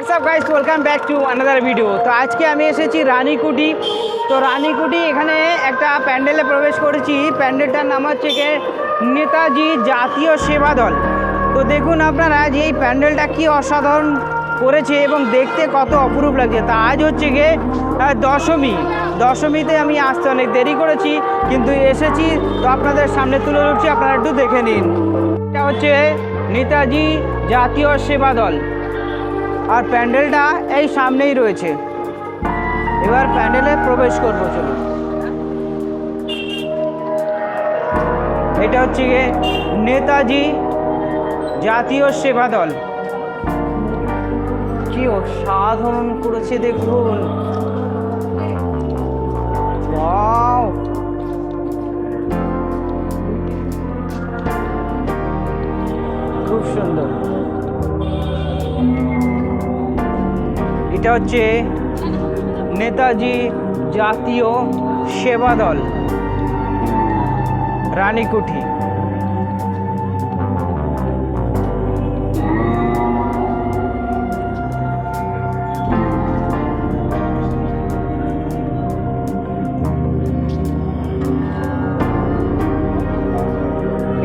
WhatsApp guys, welcome back to another video. তো আজকে আমি এসেছি রানীকুটি। তো রানীকুটি এখানে একটা প্যান্ডেলে প্রবেশ করেছি। প্যান্ডেলটার নাম হচ্ছে গিয়ে নেতাজি জাতীয় সেবা দল। তো দেখুন আপনারা যে এই প্যান্ডেলটা কি অসাধারণ করেছে এবং দেখতে কত অপরূপ লাগছে। তা আজ হচ্ছে গিয়ে দশমীতে আমি আসতে অনেক দেরি করেছি, কিন্তু এসেছি। তো আপনাদের সামনে তুলে ধরছি, আপনারা একটু দেখে নিন। এটা হচ্ছে নেতাজি জাতীয় সেবা দল, আর প্যান্ডেলটা এই সামনেই রয়েছে। এবার প্যান্ডেলে প্রবেশ করবো, চলুন। এটা হচ্ছে গিয়ে নেতাজি জাতীয় সেবা দল। কি অসাধারণ করেছে দেখুন, ওয়াও! খুব সুন্দর। এটা হচ্ছে নেতাজি জাতীয় সেবা দল, রানীকুঠি।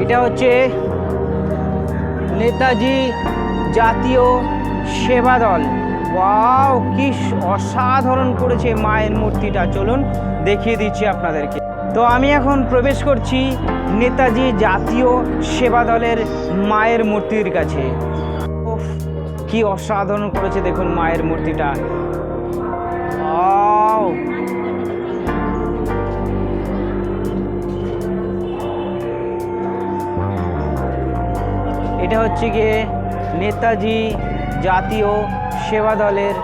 এটা হচ্ছে নেতাজি জাতীয় সেবা দল। ওয়াও, কি অসাধারণ করেছে মায়ের মূর্তিটা। চলুন দেখিয়ে দিচ্ছি আপনাদেরকে। তো আমি এখন প্রবেশ করছি নেতাজি জাতীয় সেবা দলের মায়ের মূর্তির কাছে। কি অসাধারণ করেছে দেখুন মায়ের মূর্তিটা। ওয়াও! এটা হচ্ছে গিয়ে নেতাজি জাতীয় সেবা দলের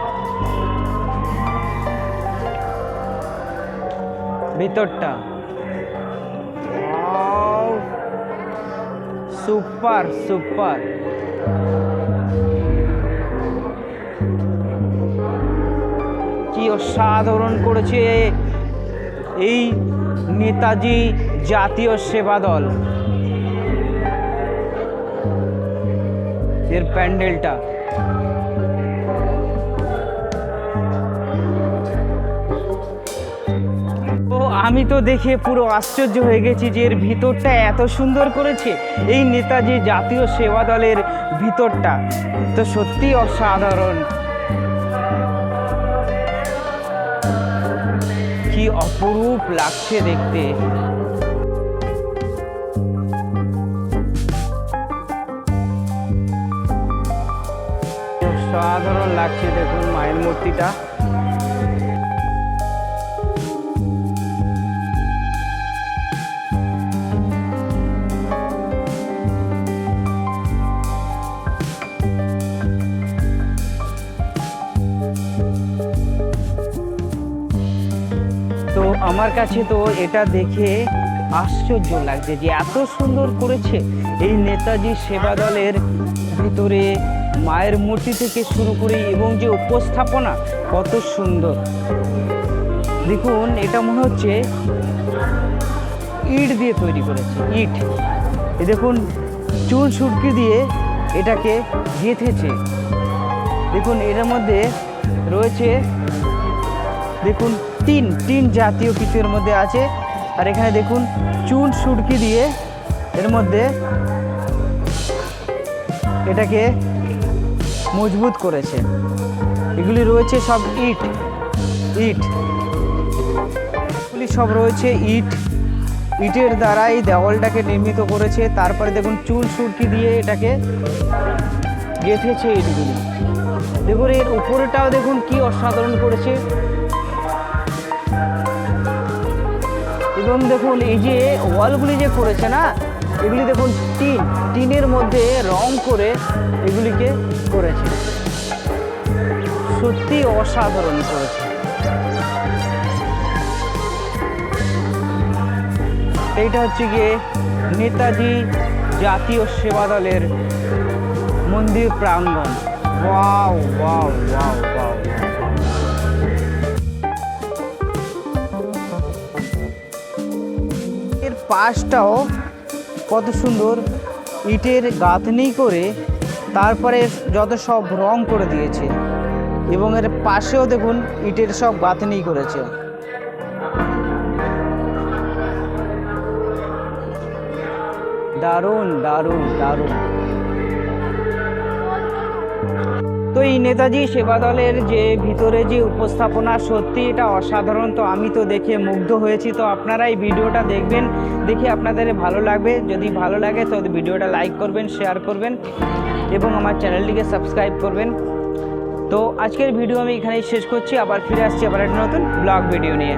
ভিতরটা। Super super. কি অসাধারণ করেছে এই নেতাজি জাতীয় সেবা দল এর প্যান্ডেলটা। তো আমি তো দেখে পুরো আশ্চর্য হয়ে গেছি যে এর ভিতরটা এত সুন্দর করেছে এই নেতাজি জাতীয় সেবা দলের ভিতরটা। তো সত্যি অসাধারণ, কি অপরূপ লাগছে দেখতে। অসাধারণ লাগছে দেখুন মায়ের মূর্তিটা। তো আমার কাছে তো এটা দেখে আশ্চর্য লাগছে যে এত সুন্দর করেছে এই নেতাজি সেবা দলের ভিতরে মায়ের মূর্তি থেকে শুরু করে, এবং যে উপস্থাপনা কত সুন্দর দেখুন। এটা মনে হচ্ছে ইট দিয়ে তৈরি করেছে, ইট। এই দেখুন চুল সুটকি দিয়ে এটাকে গেঁথেছে। দেখুন এর মধ্যে রয়েছে, দেখুন টিন জাতীয় কিছু এর মধ্যে আছে। আর এখানে দেখুন চুন সুটকি দিয়ে এর মধ্যে এটাকে মজবুত করেছে। এগুলি রয়েছে সব এগুলি সব রয়েছে ইটের দ্বারা এই দেওয়ালটাকে নির্মিত করেছে। তারপরে দেখুন চুল সুটকি দিয়ে এটাকে গেঁথেছে ইটগুলি। দেখুন এর উপরেটাও দেখুন কি অসাধারণ করেছে। এবং দেখুন এই যে ওয়ালগুলি যে করেছে না, এগুলি দেখুন টিনের মধ্যে রং করে এগুলিকে করেছে। সত্যি অসাধারণ করেছে। এইটা হচ্ছে গিয়ে নেতাজি জাতীয় সেবা দলের মন্দির প্রাঙ্গণ। Wow wow wow wow! এর পাশটাও কত সুন্দর ইটের গাঁথনি করে তারপরে যত সব রং করে দিয়েছে এবং এর পাশেও দেখুন ইটের সব গাঁথনি করেছে। দারুণ দারুণ দারুণ। তো এই নেতাজি সেবা দলের যে ভিতরে যে উপস্থাপনা, সত্যি এটা অসাধারণ। তো আমি তো দেখে মুগ্ধ হয়েছি। তো আপনারা এই ভিডিওটা দেখবেন, দেখে আপনাদের ভালো লাগবে। যদি ভালো লাগে তো ভিডিওটা লাইক করবেন, শেয়ার করবেন এবং আমার চ্যানেলটিকে সাবস্ক্রাইব করবেন। তো আজকের ভিডিও আমি এখানেই শেষ করছি। আবার ফিরে আসছি আবার একটা নতুন ব্লগ ভিডিও নিয়ে।